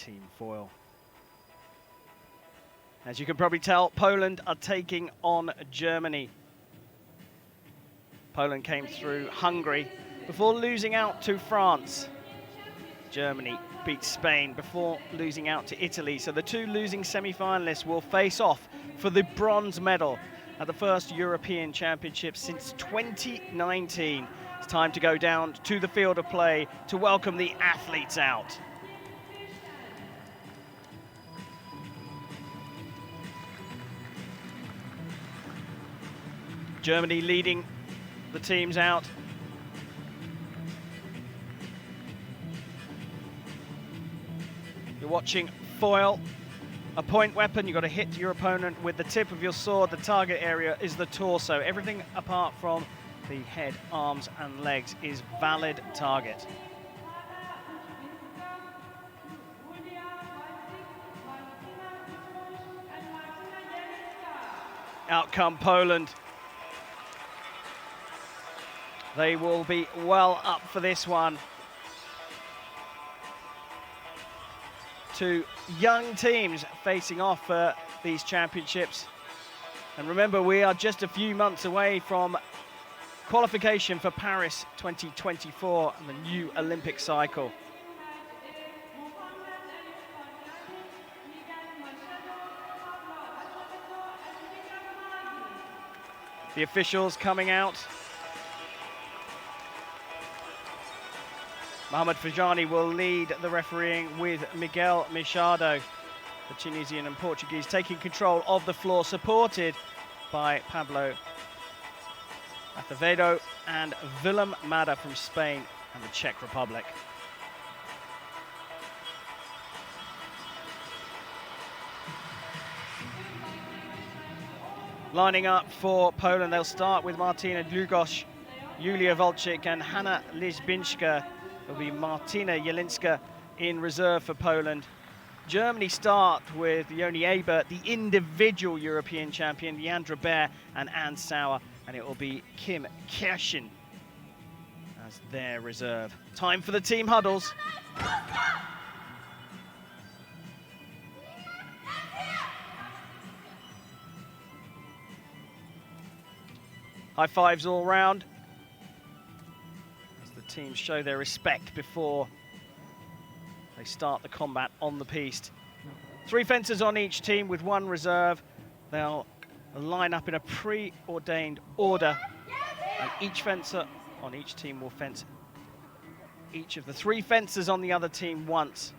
team foil. As you can probably tell, Poland are taking on Germany. Poland came through Hungary before losing out to France. Germany beat Spain before losing out to Italy. So the two losing semi-finalists will face off for the bronze medal at the first European Championships since 2019. It's time to go down to the field of play to welcome the athletes out. Germany leading the teams out. You're watching foil, a point weapon. You've got to hit your opponent with the tip of your sword. The target area is the torso. Everything apart from the head, arms and legs is valid target. Out come Poland. They will be well up for this one. Two young teams facing off for these championships. And remember, we are just a few months away from qualification for Paris 2024 and the new Olympic cycle. The officials coming out. Mohamed Fajani will lead the refereeing with Miguel Machado, the Tunisian and Portuguese, taking control of the floor, supported by Pablo Acevedo and Willem Mada from Spain and the Czech Republic. Lining up for Poland, they'll start with Martina Dlugosz, Julia Walczyk and Hanna Lizbinska. There'll be Martina Jelinska in reserve for Poland. Germany start with Leonie Ebert, the individual European champion, Leandra Baer and Anne Sauer, and it will be Kim Kirchen as their reserve. Time for the team huddles. High fives all round as the teams show their respect before they start the combat on the piste. 3 fencers on each team with 1 reserve. They'll line up in a preordained order, and each fencer on each team will fence each of the 3 fencers on the other team once.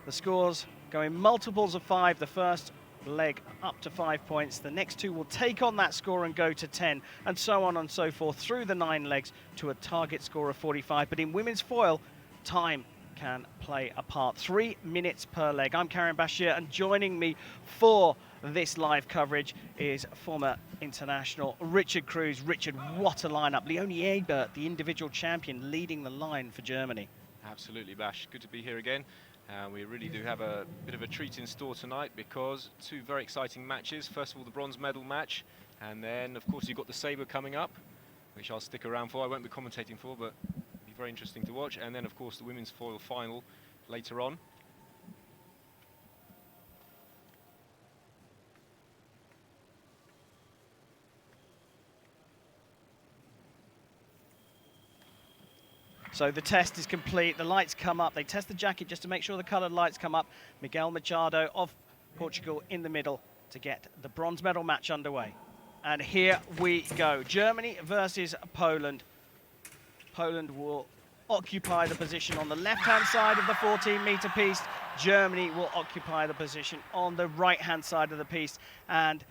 The scores go in multiples of 5. The first leg up to 5 points. The next 2 will take on that score and go to 10, and so on and so forth through the 9 legs to a target score of 45. But in women's foil, time can play a part. 3 minutes per leg. I'm Karim Bashir, and joining me for this live coverage is former international Richard Cruz. Richard, what a lineup. Leonie Ebert, the individual champion, leading the line for Germany. Absolutely, Bash. Good to be here again. We really do have a bit of a treat in store tonight, because 2 very exciting matches. First of all, the bronze medal match, and then, of course, you've got the sabre coming up, which I'll stick around for. I won't be commentating for, but it'll be very interesting to watch. And then, of course, the women's foil final later on. So the test is complete, the lights come up, they test the jacket just to make sure the coloured lights come up. Miguel Machado of Portugal in the middle to get the bronze medal match underway. And here we go, Germany versus Poland. Poland will occupy the position on the left-hand side of the 14-metre piste. Germany will occupy the position on the right-hand side of the piste. And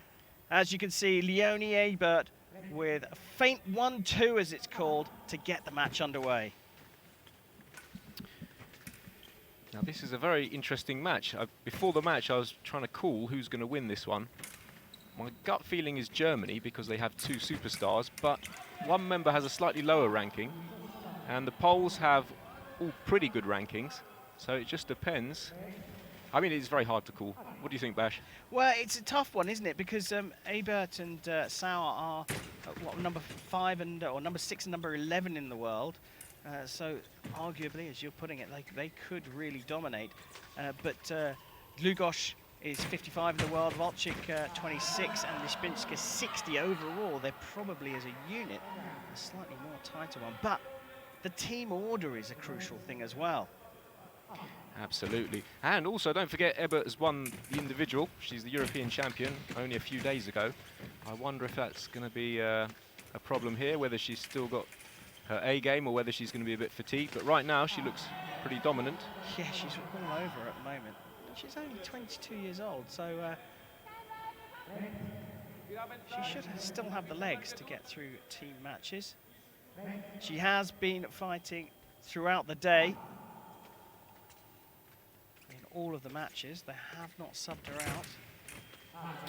as you can see, Leonie Ebert with a feint 1-2, as it's called, to get the match underway. Now, this is a very interesting match. Before the match, I was trying to call who's going to win this one. My gut feeling is Germany, because they have 2 superstars, but one member has a slightly lower ranking, and the Poles have all pretty good rankings, so it just depends. I mean, it's very hard to call. What do you think, Bash? Well, it's a tough one, isn't it? Because Ebert and Sauer are what, number 5 and or number 6 and number 11 in the world. So arguably, as you're putting it, they could really dominate. But Dlugosz is 55 in the world, Volchik 26, and Lispinska 60 overall. They're probably, as a unit, a slightly more tighter one. But the team order is a crucial thing as well. Absolutely. And also, don't forget, Ebert has won the individual. She's the European champion only a few days ago. I wonder if that's going to be a problem here, whether she's still got her A game or whether she's going to be a bit fatigued. But right now, she looks pretty dominant. Yeah, she's all over at the moment. She's only 22 years old, so she should still have the legs to get through team matches. She has been fighting throughout the day. All of the matches, they have not subbed her out.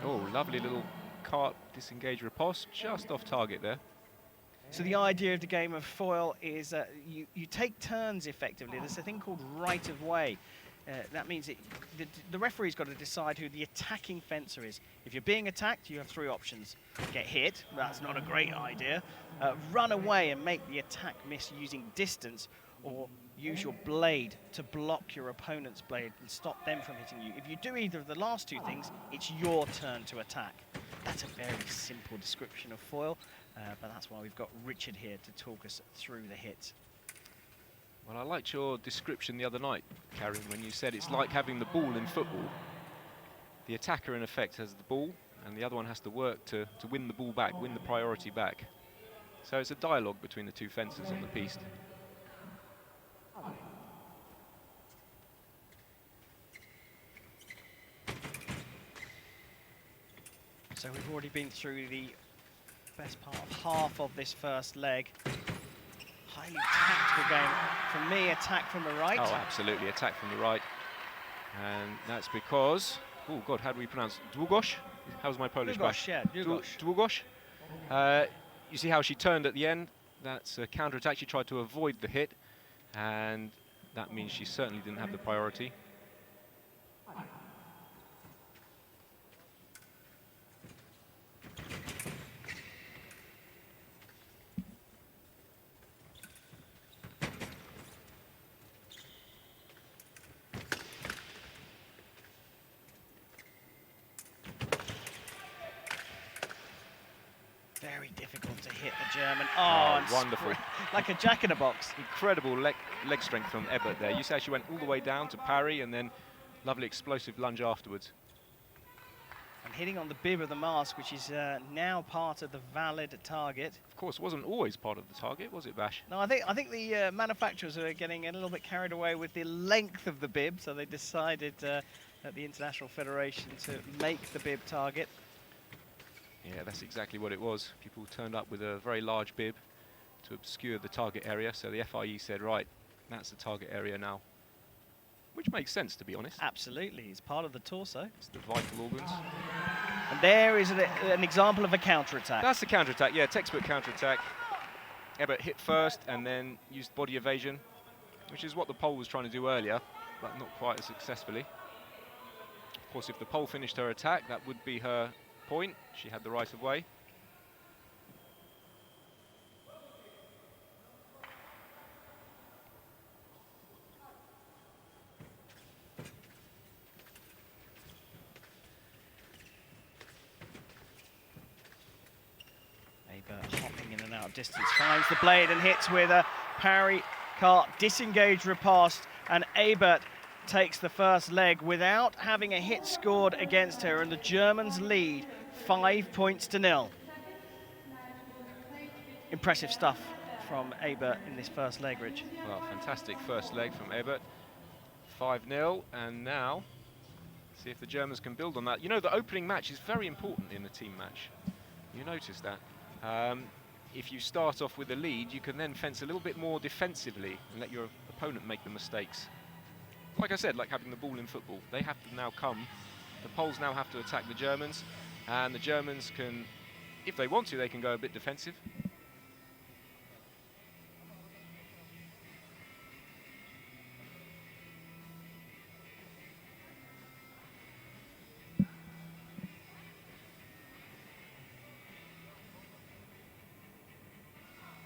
Oh, lovely little cart disengage riposte, just off target there. So the idea of the game of foil is you take turns effectively. There's a thing called right of way. That means the referee's got to decide who the attacking fencer is. If you're being attacked, you have 3 options. Get hit, that's not a great idea. Run away and make the attack miss using distance, or use your blade to block your opponent's blade and stop them from hitting you. If you do either of the last 2 things, it's your turn to attack. That's a very simple description of foil, but that's why we've got Richard here to talk us through the hits. Well, I liked your description the other night, Karin, when you said it's like having the ball in football. The attacker, in effect, has the ball, and the other one has to work to win the ball back, win the priority back. So it's a dialogue between the 2 fencers on the piste. So we've already been through the best part of half of this first leg. Highly tactical game. For me, attack from the right. Oh, absolutely, attack from the right. And that's because, oh God, how do we pronounce it? Długosz? How's my Polish? Długosz, yeah, Długosz. Długosz. You see how she turned at the end? That's a counter-attack. She tried to avoid the hit, and that means she certainly didn't have the priority. Very difficult to hit the German. Oh, wonderful. Like a jack-in-a-box. Incredible leg strength from Ebert there. You said she went all the way down to parry and then lovely explosive lunge afterwards. And hitting on the bib of the mask, which is now part of the valid target. Of course, wasn't always part of the target, was it, Bash? No, I think the manufacturers are getting a little bit carried away with the length of the bib, so they decided at the International Federation to make the bib target. Yeah, that's exactly what it was. People turned up with a very large bib to obscure the target area, so the FIE said, right, that's the target area now. Which makes sense, to be honest. Absolutely, it's part of the torso. It's the vital organs. And there is an example of a counter-attack. That's the counter-attack, yeah, textbook counter-attack. Ebert hit first and then used body evasion, which is what the Pole was trying to do earlier, but not quite as successfully. Of course, if the Pole finished her attack, that would be her point. She had the right of way. Ebert hopping in and out of distance, finds the blade and hits with a parry cart, disengage riposte, and Ebert takes the first leg without having a hit scored against her, and the Germans lead 5-0. Impressive stuff from Ebert in this first leg, Rich. Well, fantastic first leg from Ebert. 5-0, and now see if the Germans can build on that. You know, the opening match is very important in the team match. You notice that. If you start off with a lead, you can then fence a little bit more defensively and let your opponent make the mistakes. Like I said, like having the ball in football, they have to now come. The Poles now have to attack the Germans, and the Germans can, if they want to, they can go a bit defensive.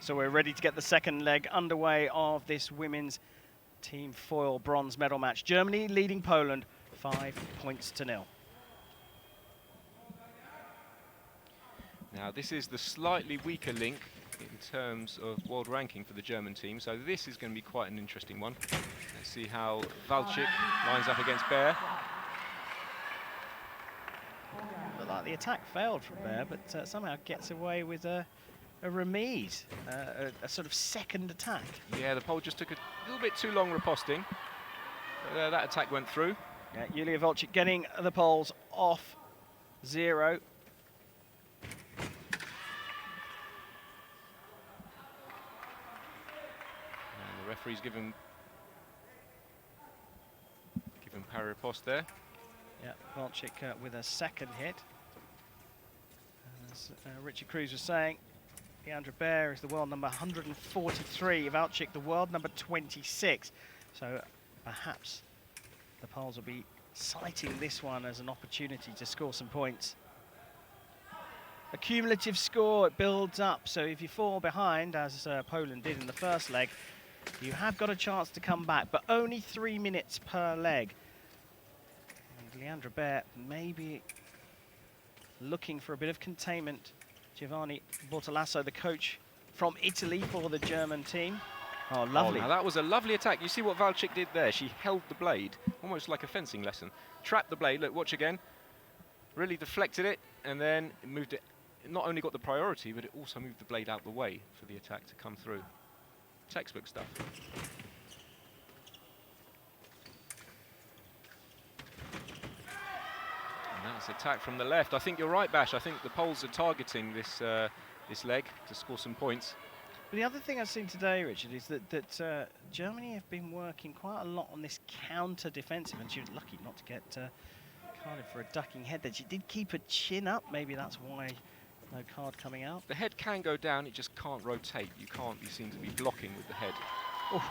So we're ready to get the second leg underway of this women's team foil bronze medal match. Germany leading Poland 5-0. Now this is the slightly weaker link in terms of world ranking for the German team, so this is going to be quite an interesting one. Let's see how Walczyk lines up against Bear. Looked like the attack failed from Bear, but somehow gets away with a remise, a sort of second attack. Yeah, the Pole just took a little bit too long riposting. But, that attack went through. Yeah, Julia Walczyk getting the Poles off 0. And the referee's given parry riposte there. Yeah, Walczyk with a second hit. As Richard Cruz was saying, Leandra Bear is the world number 143, Walczyk the world number 26. So perhaps the Poles will be citing this one as an opportunity to score some points. A cumulative score, it builds up, so if you fall behind, as Poland did in the first leg, you have got a chance to come back, but only 3 minutes per leg. And Leandra Bear maybe looking for a bit of containment. Giovanni Bortolaso, the coach from Italy for the German team. Oh, lovely. Oh, now that was a lovely attack. You see what Walczyk did there? She held the blade, almost like a fencing lesson. Trapped the blade, look, watch again. Really deflected it, and then it moved it. It not only got the priority, but it also moved the blade out the way for the attack to come through. Textbook stuff. And that's attack from the left. I think you're right, Bash. I think the Poles are targeting this this leg to score some points. But the other thing I've seen today, Richard, is that Germany have been working quite a lot on this counter-defensive, and she was lucky not to get carded for a ducking head there. She did keep her chin up. Maybe that's why no card coming out. The head can go down, it just can't rotate. You can't be seen to be blocking with the head. Oof.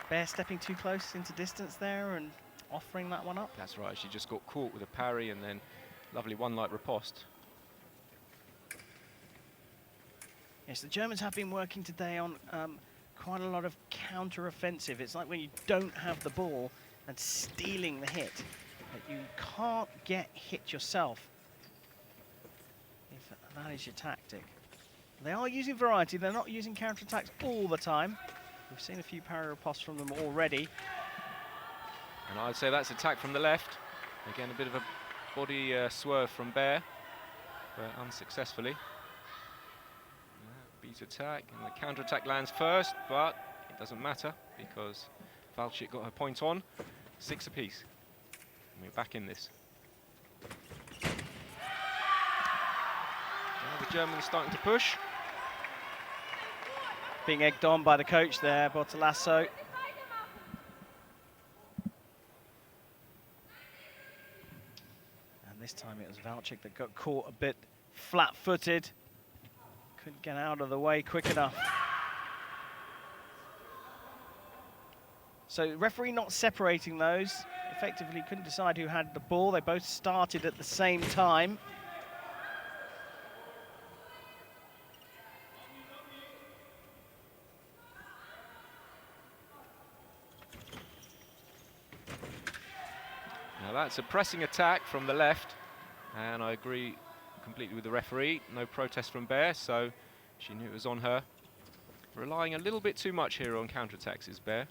Bear stepping too close into distance there and offering that one up. That's right, she just got caught with a parry and then lovely one-light riposte. Yes, the Germans have been working today on quite a lot of counter-offensive. It's like when you don't have the ball and stealing the hit. But you can't get hit yourself if that is your tactic. They are using variety. They're not using counter-attacks all the time. We've seen a few parry ripostes from them already. And I'd say that's attack from the left. Again, a bit of a body swerve from Bear, but unsuccessfully. Beat attack, and the counter-attack lands first, but it doesn't matter because Walczyk got her point on. 6 apiece. And we're back in this. Now the Germans starting to push. Being egged on by the coach there, Bortolaso. And this time it was Walczyk that got caught a bit flat-footed. Couldn't get out of the way quick enough. So referee not separating those. Effectively couldn't decide who had the ball. They both started at the same time. Now that's a pressing attack from the left, and I agree completely with the referee. No protest from Bear, so she knew it was on her. Relying a little bit too much here on counterattacks is Bear.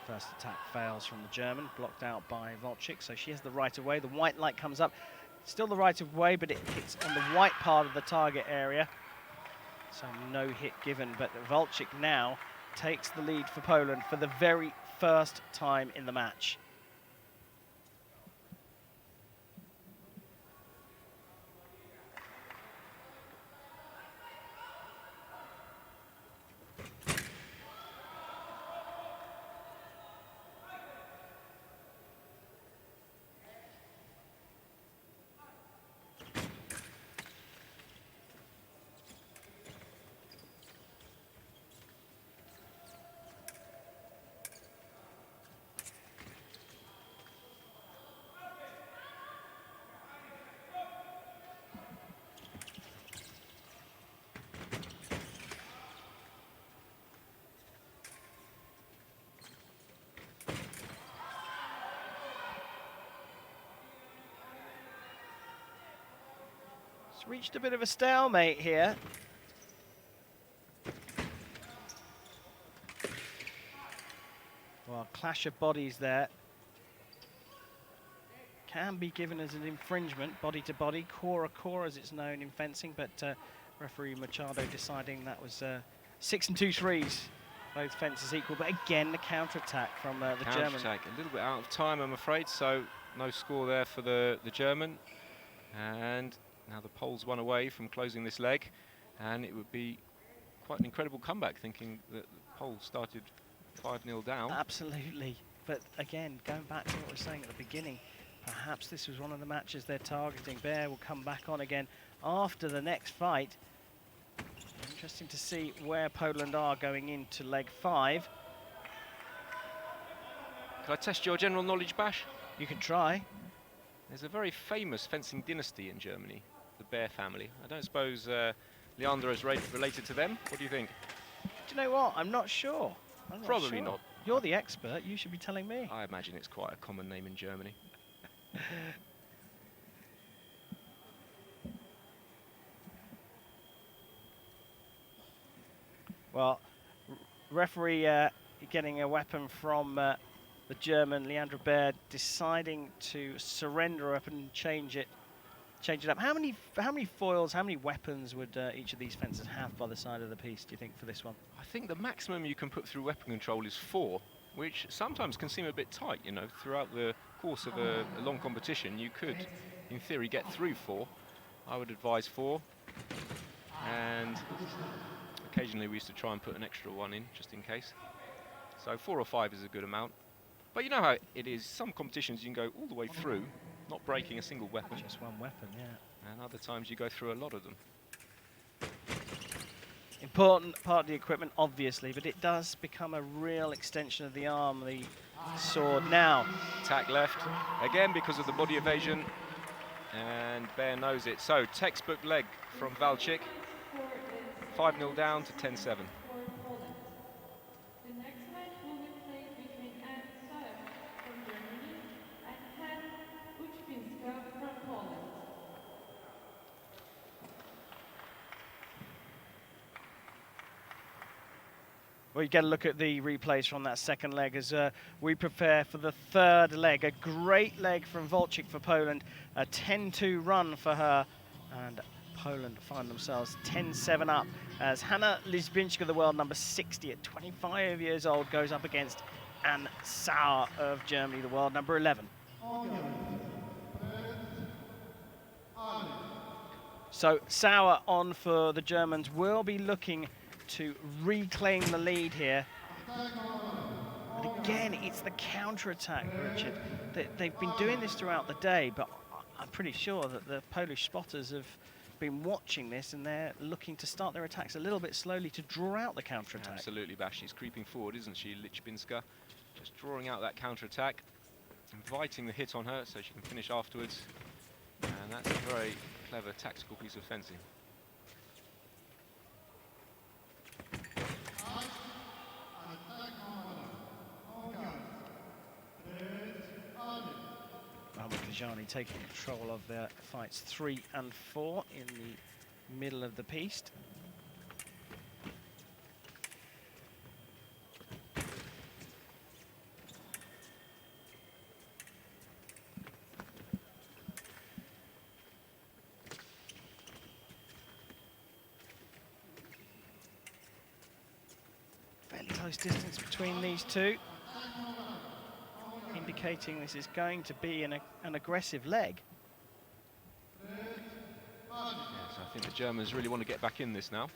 First attack fails from the German, blocked out by Walczyk, so she has the right of way. The white light comes up, still the right of way, but it hits on the white part of the target area. So no hit given, but Walczyk now takes the lead for Poland for the very first time in the match. It's reached a bit of a stalemate here. Well, clash of bodies there. Can be given as an infringement, body to body, core a core as it's known in fencing, but referee Machado deciding that was 6 and 2 threes. Both fences equal, but again the counter-attack from the German. Counter-attack, a little bit out of time, I'm afraid, so no score there for the German. And now the Poles one away from closing this leg, and it would be quite an incredible comeback, thinking that the Poles started 5-0 down. Absolutely, but again, going back to what we were saying at the beginning, perhaps this was one of the matches they're targeting. Bear will come back on again after the next fight. Interesting to see where Poland are going into leg 5. Can I test your general knowledge, Bash? You can try. There's a very famous fencing dynasty in Germany, the Bear family. I don't suppose Leander is related to them. What do you think? Do you know what? I'm not sure. Probably not. You're the expert. You should be telling me. I imagine it's quite a common name in Germany. Well, referee getting a weapon from the German, Leandro Baer, deciding to surrender up and change it up. How many foils, how many weapons would each of these fencers have by the side of the piece, do you think, for this one? I think the maximum you can put through weapon control is 4, which sometimes can seem a bit tight, you know. Throughout the course of a long competition, you could, in theory, get through 4. I would advise 4. And occasionally we used to try and put an extra one in, just in case. So 4 or 5 is a good amount. But you know how it is, some competitions you can go all the way through, not breaking a single weapon. Just one weapon, yeah. And other times you go through a lot of them. Important part of the equipment, obviously, but it does become a real extension of the arm, the sword. Now, Attack left, again because of the body evasion, and Bear knows it. So, textbook leg from Walczyk, 5-0 down to 10-7. well, you get a look at the replays from that second leg as we prepare for the third leg. A great leg from Walczyk for Poland, a 10-2 run for her, and Poland find themselves 10-7 up as Hanna Lizbinska, the world number 60 at 25 years old, goes up against Anne Sauer of Germany, the world number 11. So Sauer on for the Germans, will be looking to reclaim the lead here. But again, it's the counter-attack, Richard. They've been doing this throughout the day, but I'm pretty sure that the Polish spotters have been watching this and they're looking to start their attacks a little bit slowly to draw out the counter-attack. Absolutely, Bash. She's creeping forward, isn't she, Lichbinska? Just drawing out that counter-attack, inviting the hit on her so she can finish afterwards. And that's a very clever tactical piece of fencing. Kajani taking control of their fights 3 and 4 in the middle of the piece. Fairly close distance between these two, indicating this is going to be an aggressive leg. Yes, I think the Germans really want to get back in this now.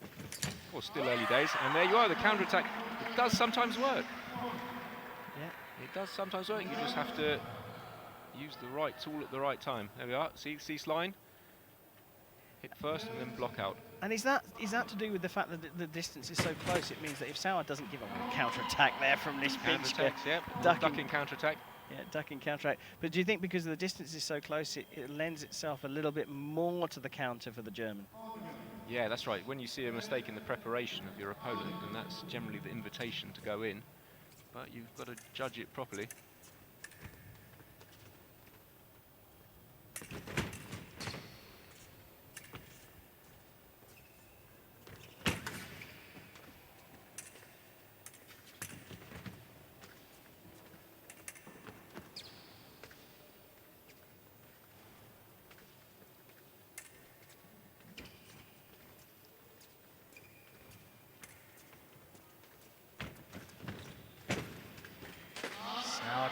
Of course, still early days. And there you are, the counter-attack. It does sometimes work. Yeah, it does sometimes work. You just have to use the right tool at the right time. There we are. See line. Hit first and then block out. And is that to do with the fact that the distance is so close? It means that if Sauer doesn't give a counter-attack there from this bench, yeah, ducking counter-attack. Yeah, ducking counter-attack. But do you think because the distance is so close, it lends itself a little bit more to the counter for the German? Yeah, that's right. When you see a mistake in the preparation of your opponent, then that's generally the invitation to go in. But you've got to judge it properly.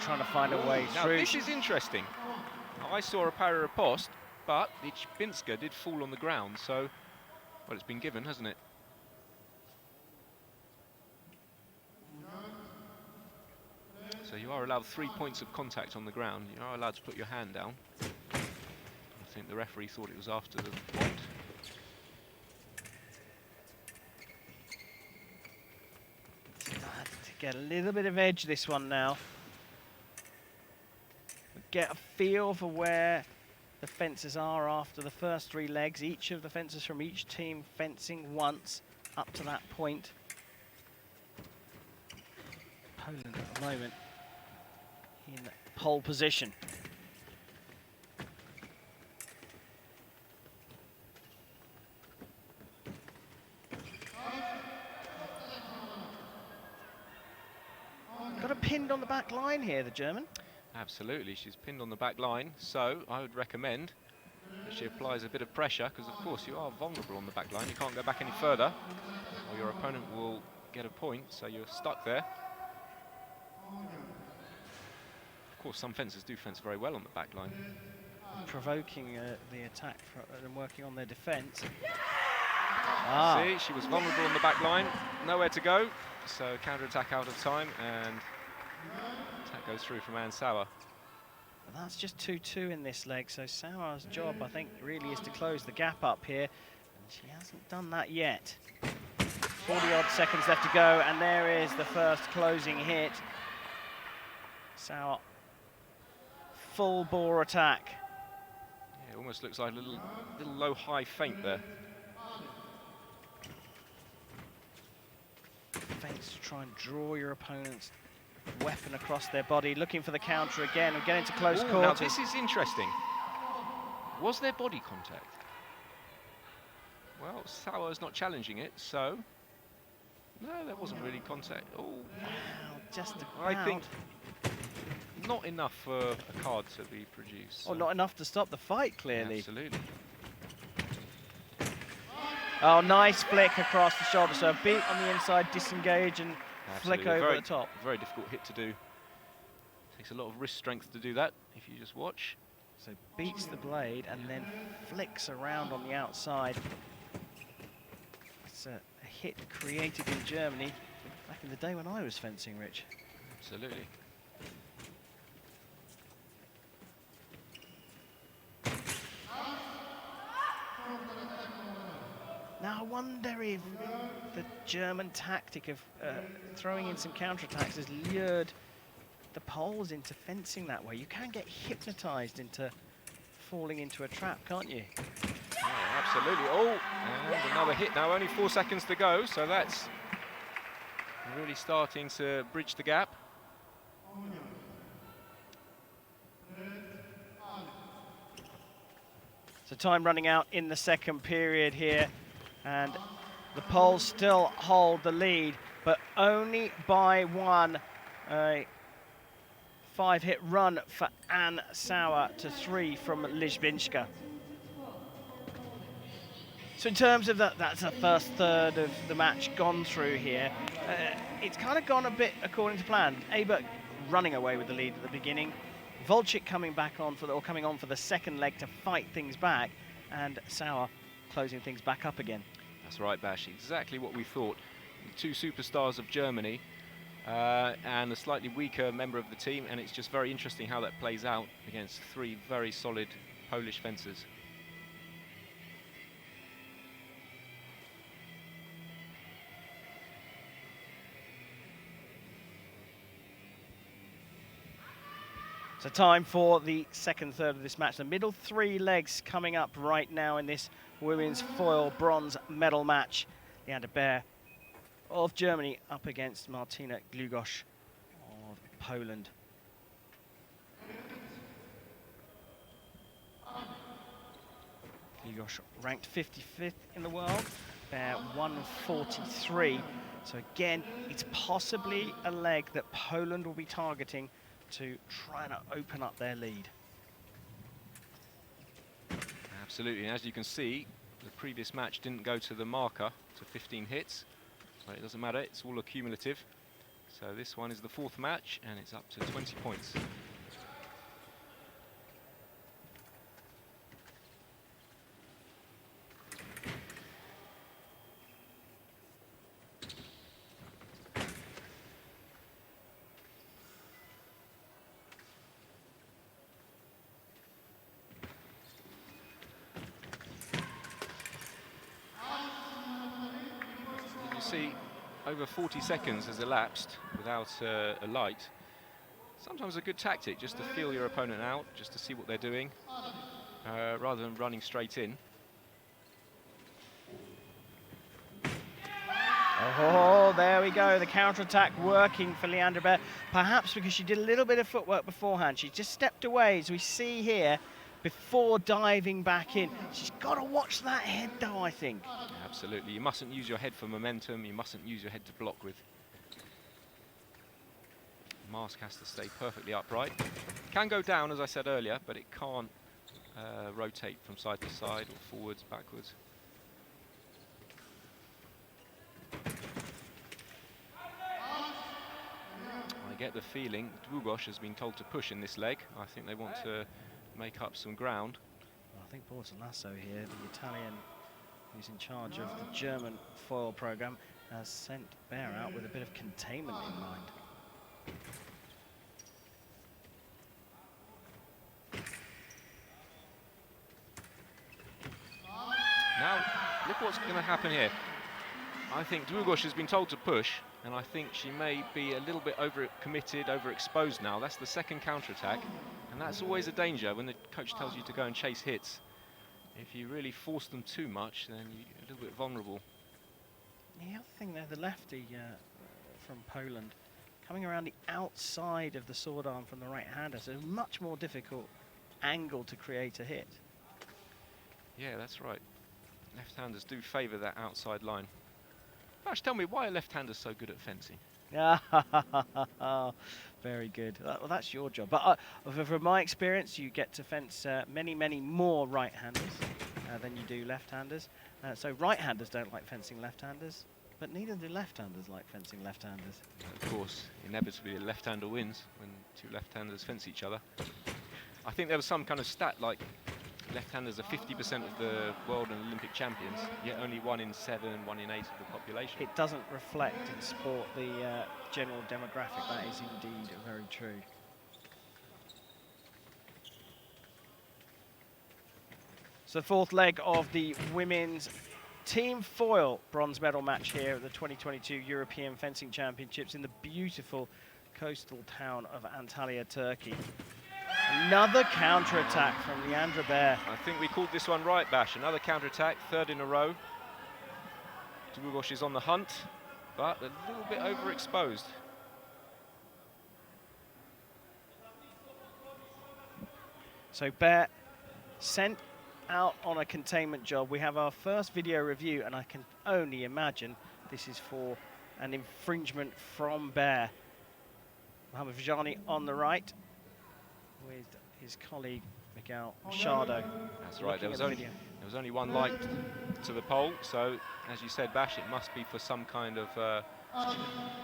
trying to find a way Now through. this is interesting. I saw a para riposte, but the Chbinska did fall on the ground, so, well, it's been given, hasn't it? So you are allowed 3 points of contact on the ground. You are allowed to put your hand down. I think the referee thought it was after the point. To get a little bit of edge this one now. Get a feel for where the fences are after the first 3 legs. Each of the fencers from each team fencing once up to that point. Poland at the moment in pole position. Got her pinned on the back line here, the German. Absolutely, she's pinned on the back line, so I would recommend that she applies a bit of pressure, because of course you are vulnerable on the back line. You can't go back any further, or your opponent will get a point, so you're stuck there. Of course, some fencers do fence very well on the back line. Provoking the attack and working on their defence. See, she was vulnerable on the back line, nowhere to go, so counter-attack out of time, and attack goes through from Anne Sauer. Well, that's just 2-2 in this leg, so Sauer's job, I think, really is to close the gap up here, and she hasn't done that yet. 40-odd seconds left to go, and there is the first closing hit. Sauer, full bore attack. Yeah, it almost looks like a little low-high feint there. Feints to try and draw your opponent's weapon across their body, looking for the counter again and get into close quarters. Now this is interesting. Was there body contact? Well, Sauer's not challenging it, so no, there wasn't really contact. Oh, Wow, just about. I think not enough for a card to be produced. Oh, not enough to stop the fight, clearly. Absolutely. Oh, nice flick across the shoulder. So a beat on the inside, disengage and flick over the top. Very difficult hit to do. Takes a lot of wrist strength to do that, if you just watch. So beats the blade and then flicks around on the outside. It's a hit created in Germany back in the day when I was fencing, Rich. Absolutely. Now I wonder if the German tactic of throwing in some counterattacks has lured the Poles into fencing that way. You can get hypnotised into falling into a trap, can't you? Yeah, absolutely. Oh, and another hit now. Only 4 seconds to go, so that's really starting to bridge the gap. So time running out in the second period here, and the Poles still hold the lead, but only by one. A 5-hit run for Anne Sauer to 3 from Lizbinska. So in terms of that's the first third of the match gone through here. It's kind of gone a bit according to plan. Aber running away with the lead at the beginning. Volchik coming on for the second leg to fight things back, and Sauer closing things back up again. That's right, Bash. Exactly what we thought. The 2 superstars of Germany and a slightly weaker member of the team, and it's just very interesting how that plays out against 3 very solid Polish fencers. So time for the second third of this match. The middle 3 legs coming up right now in this women's foil bronze medal match. Leander Bear of Germany up against Martina Glugosz of Poland. Glugosz ranked 55th in the world, Bear 143. So again, it's possibly a leg that Poland will be targeting to try to open up their lead. Absolutely, and as you can see, the previous match didn't go to the marker, to 15 hits, so it doesn't matter, it's all accumulative. So this one is the 4th match, and it's up to 20 points. You see, over 40 seconds has elapsed without a light. Sometimes a good tactic just to feel your opponent out, just to see what they're doing, rather than running straight in. Oh, there we go. The counter-attack working for Leandra Bear. Perhaps because she did a little bit of footwork beforehand. She just stepped away, as we see here, before diving back in. She's got to watch that head, though, I think. Absolutely. You mustn't use your head for momentum. You mustn't use your head to block with. Mask has to stay perfectly upright. Can go down, as I said earlier, but it can't rotate from side to side or forwards, backwards. I get the feeling Długosz has been told to push in this leg. I think they want to make up some ground. Well, I think Bortolasso here, the Italian who's in charge of the German foil program, has sent Bear out with a bit of containment in mind. Now, look what's going to happen here. I think Długosz has been told to push, and I think she may be a little bit over-committed, overexposed now. That's the second counter-attack, and that's always a danger when the coach tells you to go and chase hits. If you really force them too much, then you're a little bit vulnerable. The other thing there, the lefty from Poland, coming around the outside of the sword arm from the right-hander, so a much more difficult angle to create a hit. Yeah, that's right. Left-handers do favour that outside line. Bash, tell me, why are left-handers so good at fencing? Very good. Well, that's your job. But from my experience, you get to fence many, many more right-handers than you do left-handers. So right-handers don't like fencing left-handers, but neither do left-handers like fencing left-handers. Of course, inevitably a left-hander wins when two left-handers fence each other. I think there was some kind of stat like left-handers are 50% of the world and Olympic champions, yet only 1 in 7, 1 in 8 of the population. It doesn't reflect in sport the general demographic. That is indeed very true. So the 4th leg of the women's team foil bronze medal match here at the 2022 European Fencing Championships in the beautiful coastal town of Antalya, Turkey. Another counter-attack from Leandra Bear. I think we called this one right, Bash. Another counter-attack, 3rd in a row. Długosz is on the hunt, but a little bit overexposed. So Bear sent out on a containment job. We have our first video review, and I can only imagine this is for an infringement from Bear. Mohamed Vajani on the right, with his colleague Miguel Machado. That's right, there was only one light to the pole, so as you said, Bash, it must be for some kind of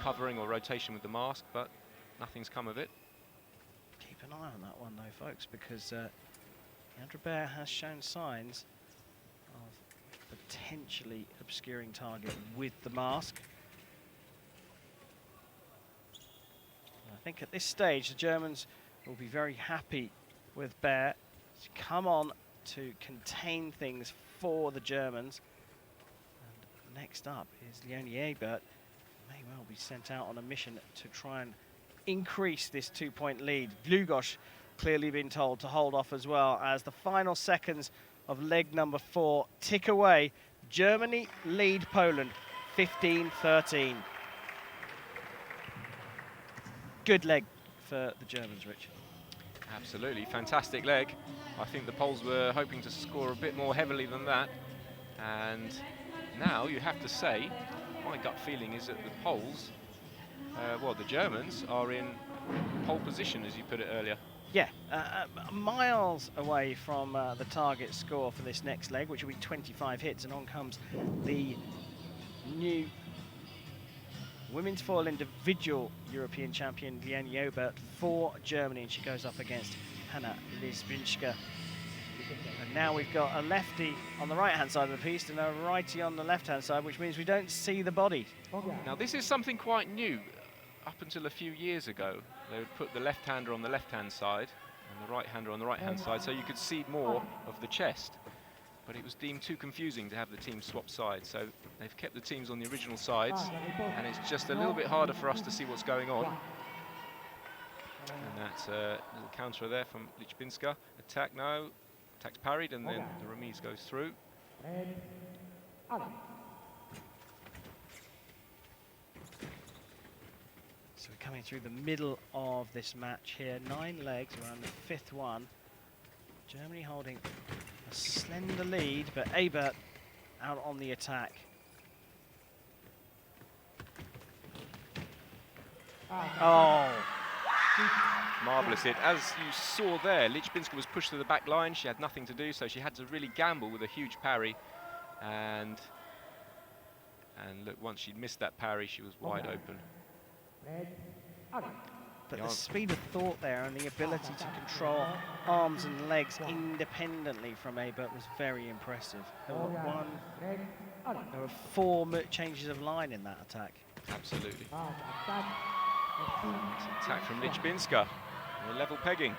covering or rotation with the mask, but nothing's come of it. Keep an eye on that one though, folks, because Leandra Bear has shown signs of potentially obscuring target with the mask. I think at this stage the Germans will be very happy with Bear to come on to contain things for the Germans. And next up is Leonie Ebert, may well be sent out on a mission to try and increase this 2-point lead. Długosz clearly been told to hold off as well, as the final seconds of leg number 4 tick away. Germany lead Poland 15-13. Good leg for the Germans, Rich. Absolutely, fantastic leg. I think the Poles were hoping to score a bit more heavily than that. And now you have to say, my gut feeling is that the Poles, well, the Germans are in pole position, as you put it earlier. Yeah, miles away from the target score for this next leg, which will be 25 hits, and on comes the new women's foil individual European champion Vienne Jobert for Germany, and she goes up against Hanna Lisbinska. And now we've got a lefty on the right-hand side of the piste and a righty on the left-hand side, which means we don't see the body. Now this is something quite new. Up until a few years ago, they would put the left-hander on the left-hand side and the right-hander on the right-hand side, so you could see more of the chest. But it was deemed too confusing to have the teams swap sides, so they've kept the teams on the original sides, and it's just a little bit harder for us to see what's going on. And that's a little counter there from Lichbinska. Attack now, attack's parried, and then the remise goes through. So we're coming through the middle of this match here. 9 legs, we're on the 5th one. Germany holding a slender lead, but Ebert out on the attack. Oh! Marvellous hit. As you saw there, Lichbinska was pushed to the back line. She had nothing to do, so she had to really gamble with a huge parry. And look, once she'd missed that parry, she was wide open. But the speed of thought there and the ability to control arms and legs independently from Ebert was very impressive. There were 4 changes of line in that attack. Absolutely. Attack from Lichbinska. We're level pegging.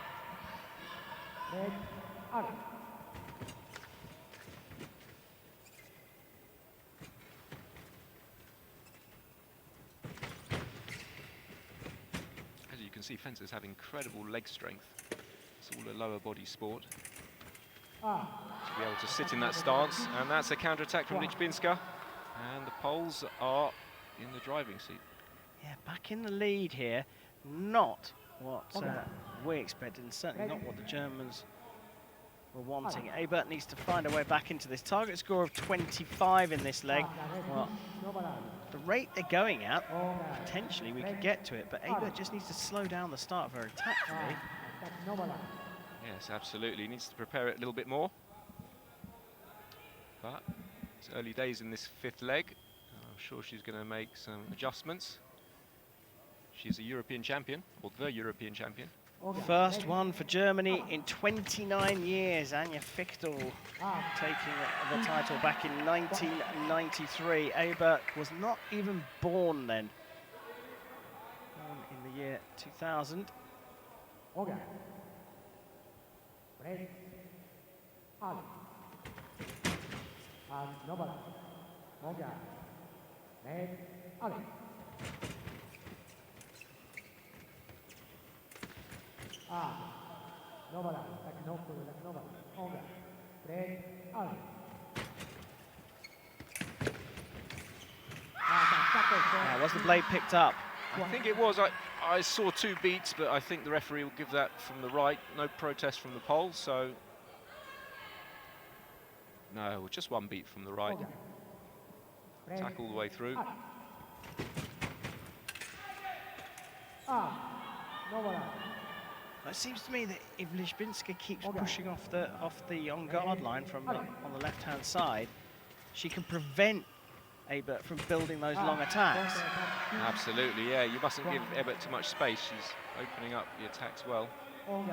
As you can see, fencers have incredible leg strength. It's all a lower body sport. To be able to sit in that stance, and that's a counter-attack from Lichbinska. And the Poles are in the driving seat. Yeah, back in the lead here. Not what we expected, and certainly not what the Germans were wanting. Ebert needs to find a way back into this. Target score of 25 in this leg. Well, the rate they're going at, potentially we could get to it, but Ebert just needs to slow down the start of her attack for me. Yes, absolutely. He needs to prepare it a little bit more. But it's early days in this 5th leg. I'm sure she's going to make some adjustments. She's a European champion, or the European champion. First one for Germany in 29 years. Anja Fichtel taking the title back in 1993. Ebert was not even born then. Born in the year 2000. Was the blade picked up? I think it was. I saw 2 beats, but I think the referee will give that from the right. No protest from the pole, so... No, just 1 beat from the right. Attack all the way through. It seems to me that if Lichbinska keeps pushing off the on-guard line from on the left-hand side, she can prevent Ebert from building those long attacks. Absolutely, yeah. You mustn't give Ebert too much space. She's opening up the attacks well. I want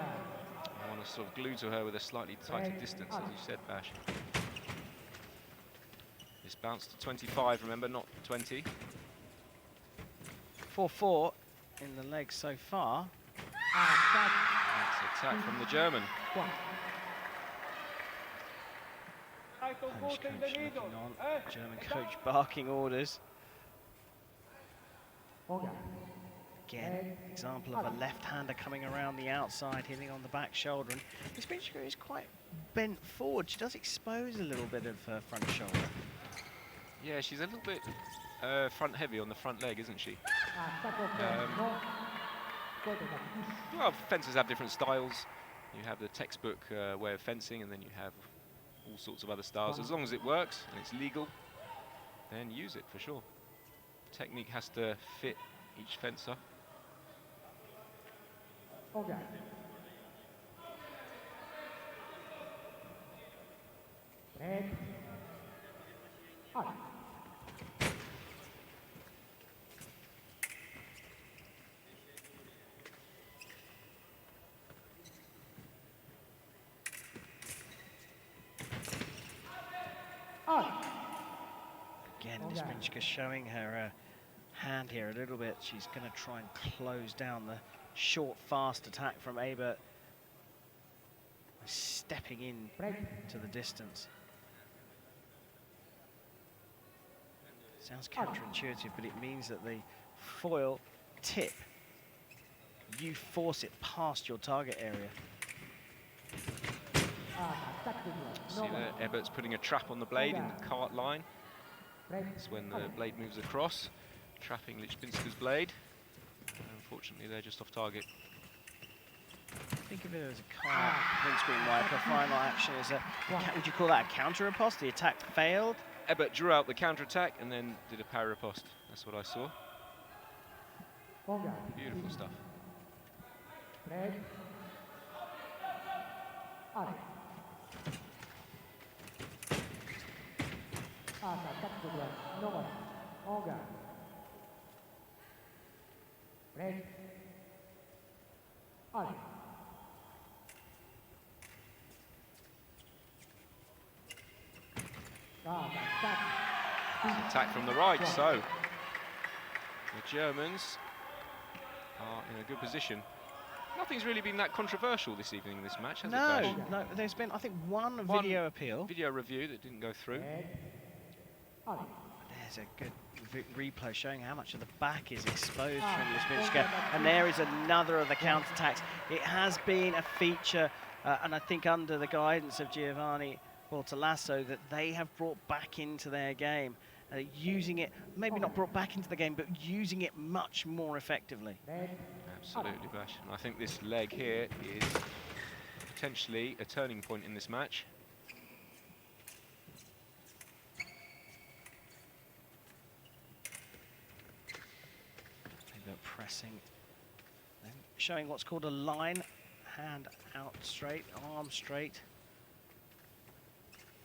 to sort of glue to her with a slightly tighter distance, as you said, Bash. This bounced to 25, remember, not 20. 4-4 in the leg so far. That's attack from the German. Polish coach looking on, German coach barking orders. Again, example of a left-hander coming around the outside, hitting on the back shoulder. And Lichbinska is quite bent forward. She does expose a little bit of her front shoulder. Yeah, she's a little bit front-heavy on the front leg, isn't she? Well, fencers have different styles. You have the textbook way of fencing, and then you have all sorts of other styles. As long as it works and it's legal, then use it for sure. Technique has to fit each fencer. Lizbinska showing her hand here a little bit. She's going to try and close down the short, fast attack from Ebert. Stepping in to the distance. Sounds counterintuitive, but it means that the foil tip, you force it past your target area. See there, Ebert's putting a trap on the blade in the cart line. That's when the blade moves across, trapping Lizbinska's blade. Unfortunately, they're just off target. Think of it as a cart windscreen wiper. Final action is a, would you call that a counter riposte? The attack failed. Ebert drew out the counter attack and then did a parry riposte. That's what I saw. Beautiful stuff. Attack from the right, so the Germans are in a good position. Nothing's really been that controversial this evening in this match, has it, Bash? No, there's been, I think, one video appeal. Video review that didn't go through. There's a good replay showing how much of the back is exposed from Lizbinska, and there is another of the counterattacks. It has been a feature, and I think under the guidance of Giovanni Bortolasso, that they have brought back into their game, using it, maybe not brought back into the game, but using it much more effectively. Absolutely, Bash. And I think this leg here is potentially a turning point in this match. Pressing, then showing what's called a line, hand out straight, arm straight.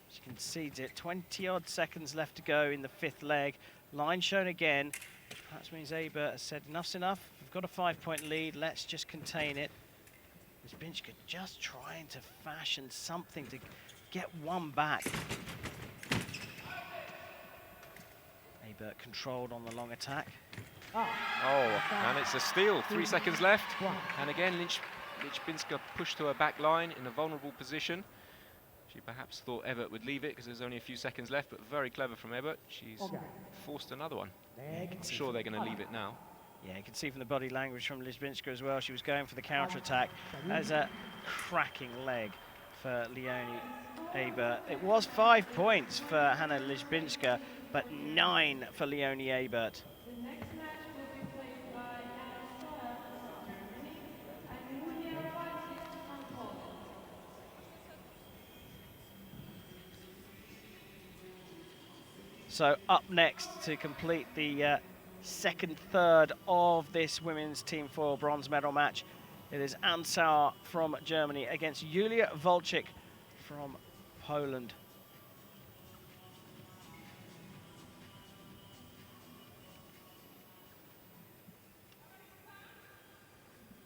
She concedes it. 20-odd seconds left to go in the fifth leg. Line shown again, which perhaps means Ebert has said enough's enough. We've got a 5-point lead. Let's just contain it. Lizbinska just trying to fashion something to get one back. Ebert controlled on the long attack. Oh, and it's a steal. 3 seconds left. And again, Lizbinska pushed to her back line in a vulnerable position. She perhaps thought Ebert would leave it because there's only a few seconds left, but very clever from Ebert. She's forced another one. Yeah, I'm sure they're going to leave it now. Yeah, you can see from the body language from Lizbinska as well. She was going for the counter-attack. As a cracking leg for Leonie Ebert. It was 5 points for Hannah Lizbinska, but 9 for Leonie Ebert. So up next to complete the second third of this women's team foil bronze medal match, it is Antalya from Germany against Julia Volczyk from Poland.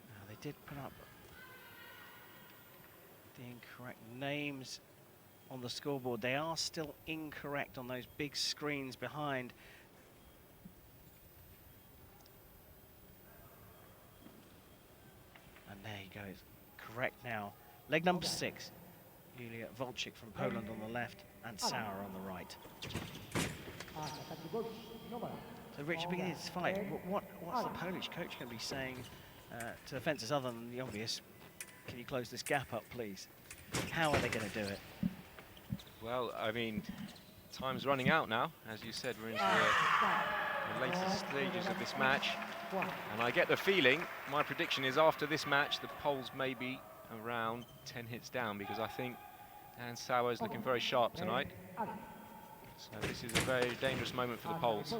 Now they did put up the incorrect names on the scoreboard. They are still incorrect on those big screens behind. And there you go, it's correct now. Leg number 6, Julia Volczyk from Poland on the left, and Sauer on the right. So Richard, beginning this fight, what's the Polish coach going to be saying to the fencers other than the obvious? Can you close this gap up, please? How are they going to do it? Well, I mean, time's running out now. As you said, we're into the latest stages of this match. And I get the feeling, my prediction is after this match, the Poles may be around 10 hits down, because I think Anne Sauer is looking very sharp tonight. So this is a very dangerous moment for the Poles.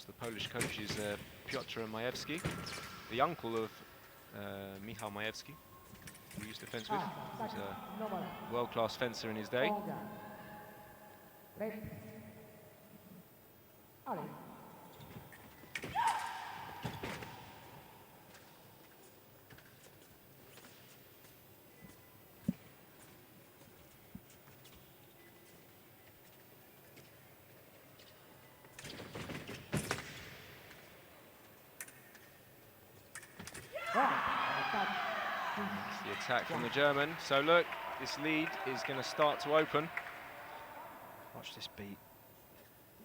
The Polish coach is Piotr Majewski, the uncle of Michał Majewski, who we used to fence with. He was a world-class fencer in his day. The attack from the German. So look, this lead is going to start to open. Watch this beat.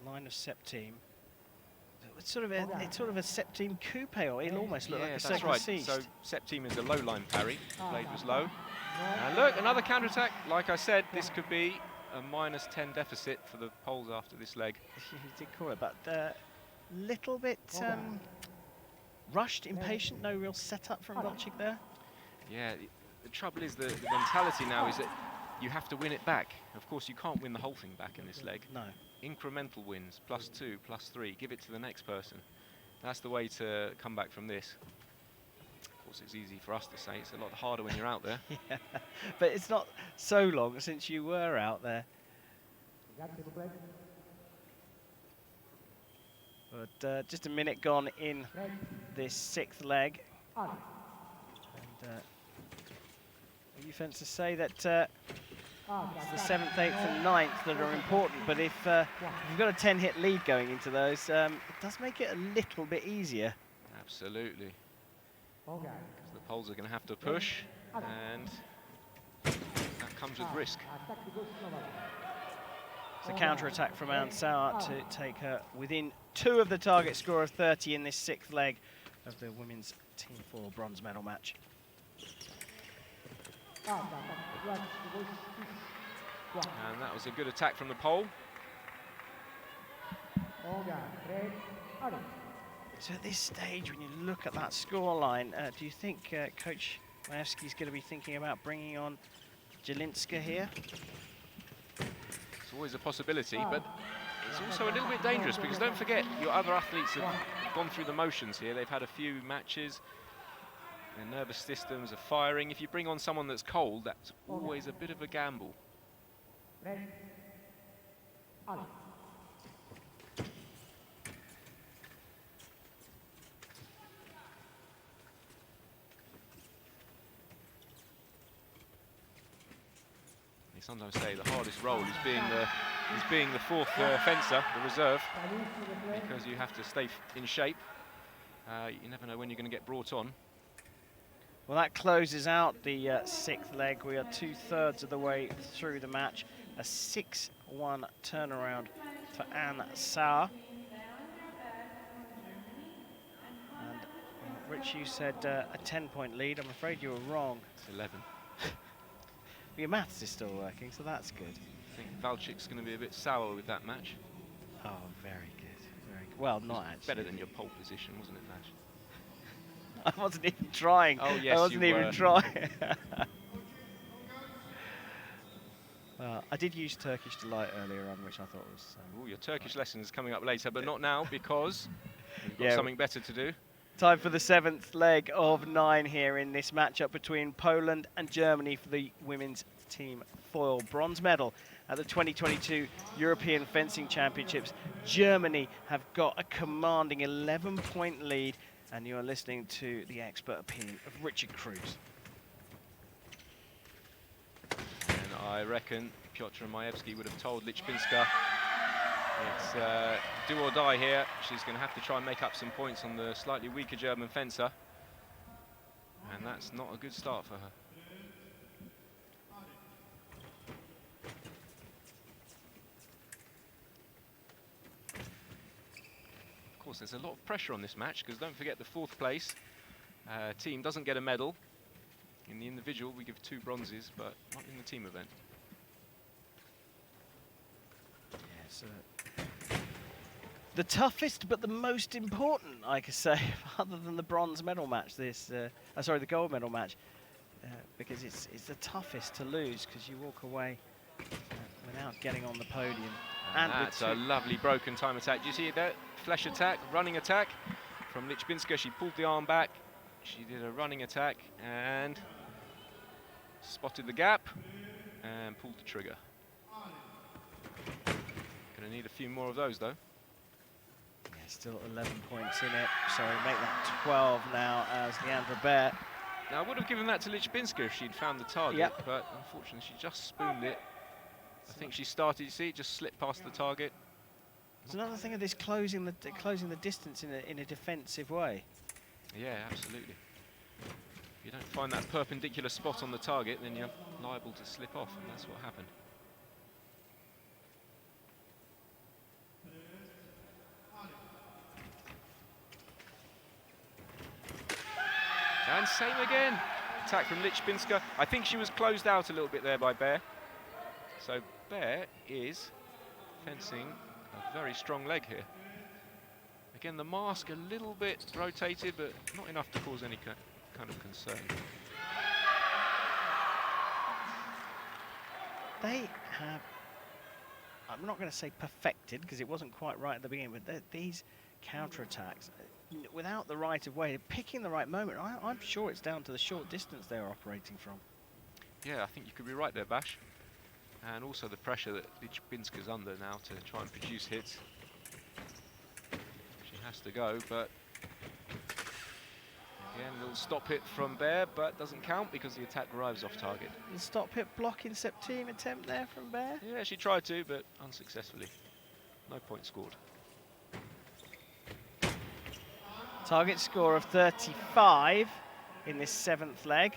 Line of Septime. It's sort of a Septime coupe, or it'll almost look like a that's second right. siege. So Septime is a low line parry. Blade was low. And look, another counter attack. Like I said, this could be a -10 deficit for the Poles after this leg. You did call it, but little bit rushed, impatient, no real setup from Volchik there. Yeah, the trouble is the mentality now is that you have to win it back. Of course, you can't win the whole thing back in this leg. No. Incremental wins, +2, +3, give it to the next person. That's the way to come back from this. Of course, it's easy for us to say. It's a lot harder when you're out there. Yeah, but it's not so long since you were out there. But just a minute gone in this 6th leg. And you fence to say that it's the 7th, 8th and 9th that are important, but if you've got a 10-hit lead going into those, it does make it a little bit easier. Absolutely. Because the Poles are going to have to push, and that comes with risk. It's a counter-attack from Antalya to take her within 2 of the target score of 30 in this 6th leg of the women's Team 4 bronze medal match. And that was a good attack from the Pole. So at this stage, when you look at that scoreline, do you think Coach Majewski's going to be thinking about bringing on Jelinska here? It's always a possibility, but it's also a little bit dangerous because don't forget, your other athletes have gone through the motions here. They've had a few matches. Their nervous systems are firing. If you bring on someone that's cold, that's always a bit of a gamble. They sometimes say the hardest role is being the 4th fencer, the reserve, because you have to stay in shape. You never know when you're going to get brought on. Well, that closes out the 6th leg. We are 2/3 of the way through the match. A 6-1 turnaround for Anne Sauer. And Rich, you said a 10-point lead. I'm afraid you were wrong. It's 11. Your maths is still working, so that's good. I think Valchik's going to be a bit sour with that match. Oh, very good. Very good. Well, not actually. Better than your pole position, wasn't it, Nash? I wasn't even trying. Oh, yes, I wasn't even trying. I did use Turkish Delight earlier on, which I thought was... Ooh, your Turkish lesson is coming up later, but not now because you've got something better to do. Time for the 7th leg of 9 here in this matchup between Poland and Germany for the women's team foil bronze medal at the 2022 European Fencing Championships. Germany have got a commanding 11-point lead, and you are listening to the expert opinion of Richard Cruz. And I reckon Piotr Majewski would have told Lichpinska it's do or die here. She's going to have to try and make up some points on the slightly weaker German fencer. And that's not a good start for her. Of course, there's a lot of pressure on this match because don't forget the 4th place team doesn't get a medal. In the individual, we give 2 bronzes, but not in the team event. Yes, the toughest, but the most important, I could say, other than the bronze medal match. This, sorry, the gold medal match, because it's the toughest to lose because you walk away without getting on the podium. And that's a lovely broken time attack. Do you see that flesh attack, running attack from Lichpinska? She pulled the arm back. She did a running attack and spotted the gap and pulled the trigger. Gonna need a few more of those though. Still 11 points in it, so make that 12 now as Leandra Baer. Now, I would have given that to Lichbinska if she'd found the target, but unfortunately she just spooned it. I think she started, you see, just slipped past the target. It's another thing of this closing the distance in a defensive way. Yeah, absolutely. If you don't find that perpendicular spot on the target, then you're liable to slip off, and that's what happened. And same again. Attack from Lichbinska. I think she was closed out a little bit there by Baer. So Baer is fencing a very strong leg here. Again, the mask a little bit rotated, but not enough to cause any kind of concern. They have, I'm not going to say perfected, because it wasn't quite right at the beginning, but these counter-attacks, without the right of way, picking the right moment, I'm sure it's down to the short distance they're operating from. Yeah, I think you could be right there, Bash. And also the pressure that Lichbinska's under now to try and produce hits. She has to go, but again, a little stop hit from Baer, but doesn't count because the attack arrives off target. The stop hit blocking Septime attempt there from Baer. Yeah, she tried to, but unsuccessfully. No point scored. Target score of 35 in this 7th leg.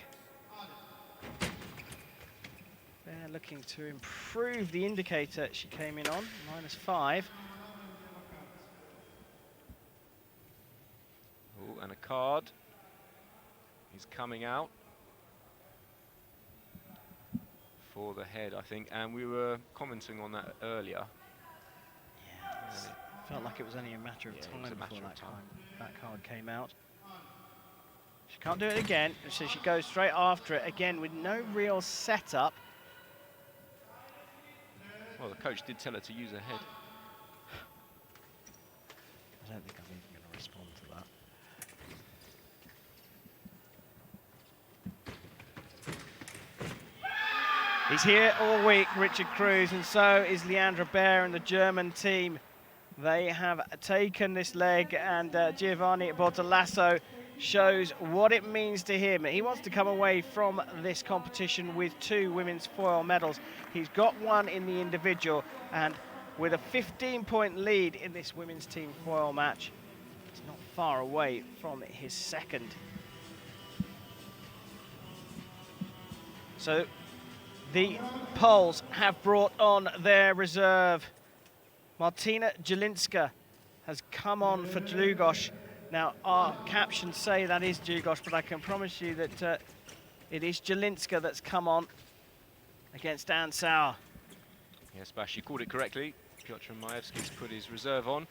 They're looking to improve the indicator she came in on, -5. Oh, and a card is coming out for the head, I think, and we were commenting on that earlier. Yeah, felt like it was only a matter of time before that card came out. She can't do it again, so she goes straight after it again with no real setup. Well, the coach did tell her to use her head. I don't think I'm even going to respond to that. He's here all week, Richard Cruz, and so is Leandra Baer and the German team. They have taken this leg, and Giovanni Bortolasso shows what it means to him. He wants to come away from this competition with 2 women's foil medals. He's got one in the individual, and with a 15-point lead in this women's team foil match, it's not far away from his 2nd. So the Poles have brought on their reserve. Martina Jelinska has come on for Dlugosz. Now, our captions say that is Dlugosz, but I can promise you that it is Jelinska that's come on against Anne Sauer. Yes, Bash, you called it correctly. Piotr Majewski's put his reserve on.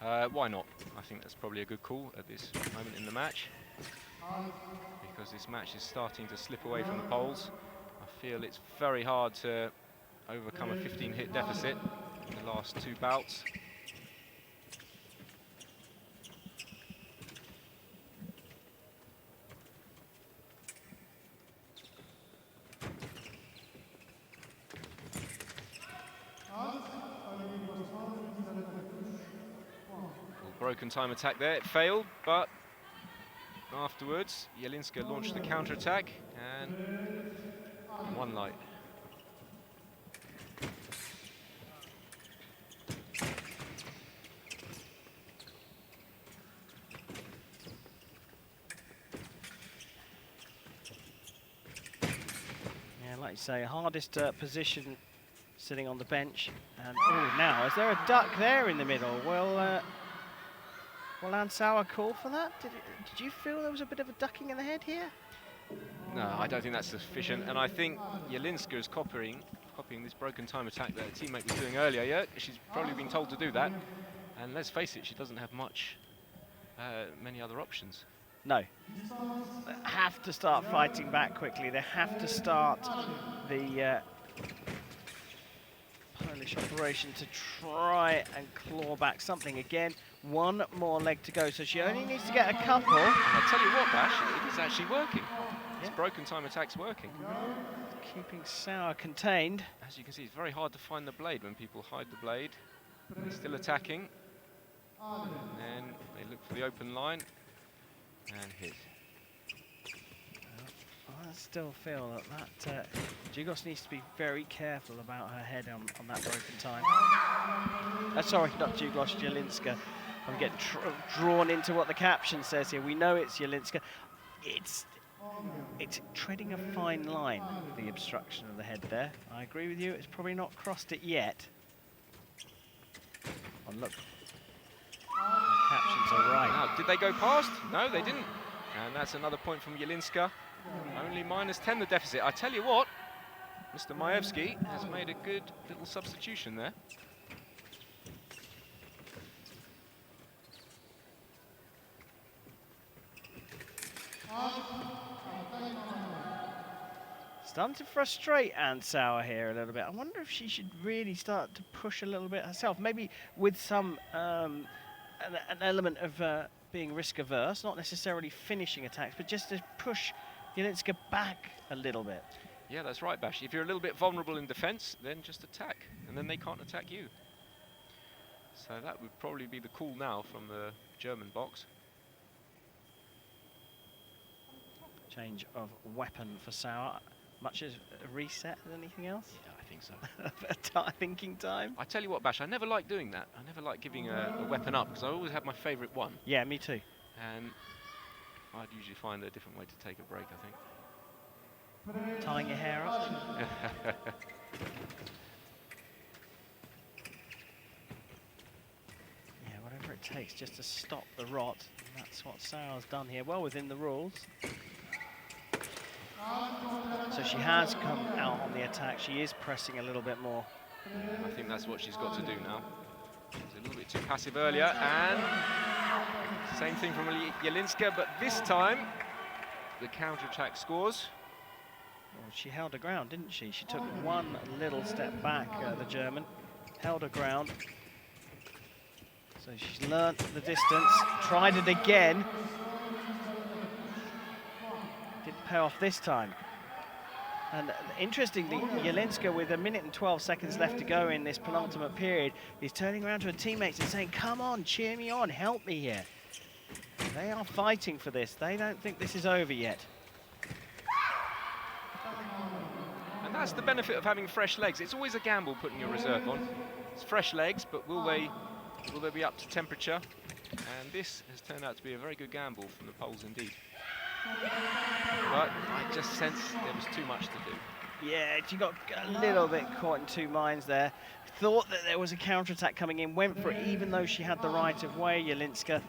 Why not? I think that's probably a good call at this moment in the match, because this match is starting to slip away from the Poles. I feel it's very hard to overcome a 15-hit deficit in the last 2 bouts. Broken time attack there, it failed, but afterwards Jelinska launched the counter-attack and 1 light. Yeah, like you say, hardest position sitting on the bench. And oh, now is there a duck there in the middle? Well, will Anne Sauer call for that? Did you feel there was a bit of a ducking in the head here? No, I don't think that's sufficient, and I think Jelinska is copying this broken time attack that her teammate was doing earlier. Yeah, she's probably been told to do that, and let's face it, she doesn't have many other options. No. They have to start fighting back quickly. They have to start the Polish operation to try and claw back something again. 1 more leg to go, so she only needs to get a couple. And I'll tell you what, Bash, it is actually working. This broken time attack's working. Keeping Sauer contained. As you can see, it's very hard to find the blade when people hide the blade. They're still attacking. then they look for the open line and hit. I still feel that Jugos needs to be very careful about her head on that broken time. Sorry, not Jugos, Jelinska. I'm getting drawn into what the caption says here. We know it's Jelinska. It's treading a fine line, the obstruction of the head there. I agree with you, it's probably not crossed it yet. Oh, look. The captions are right. Now, did they go past? No, they didn't. And that's another point from Jelinska. Only -10 the deficit. I tell you what, Mr. Majewski has made a good little substitution there. Starting to frustrate Anne Sauer here a little bit. I wonder if she should really start to push a little bit herself, maybe with some an element of being risk averse, not necessarily finishing attacks, but just to push Jelinska back a little bit. Yeah, that's right, Bash. If you're a little bit vulnerable in defence, then just attack, and then they can't attack you. So that would probably be the call now from the German box. Change of weapon for Sauer. Much as a reset as anything else? Yeah, I think so. Thinking time? I tell you what, Bash, I never like doing that. I never like giving a weapon up, because I always have my favourite one. Yeah, me too. And I'd usually find a different way to take a break, I think. Tying your hair up? Yeah, whatever it takes just to stop the rot. And that's what Sauer's done here, well within the rules. So she has come out on the attack. She is pressing a little bit more. I think that's what she's got to do now. She was a little bit too passive earlier, and same thing from Jelinska, but this time the counter-attack scores. Well, she held her ground, didn't she? She took one little step back, the German, held her ground. So she's learnt the distance, tried it again. Didn't pay off this time. And interestingly, Jelinska, with 1 minute and 12 seconds left to go in this penultimate period, is turning around to her teammates and saying, come on, cheer me on, help me here. They are fighting for this. They don't think this is over yet. And that's the benefit of having fresh legs. It's always a gamble putting your reserve on. It's fresh legs, but will they be up to temperature? And this has turned out to be a very good gamble from the Poles indeed. But I just sensed there was too much to do. Yeah, she got a little bit caught in two minds there. Thought that there was a counter-attack coming in, went for it even though she had the right of way, Jelinska.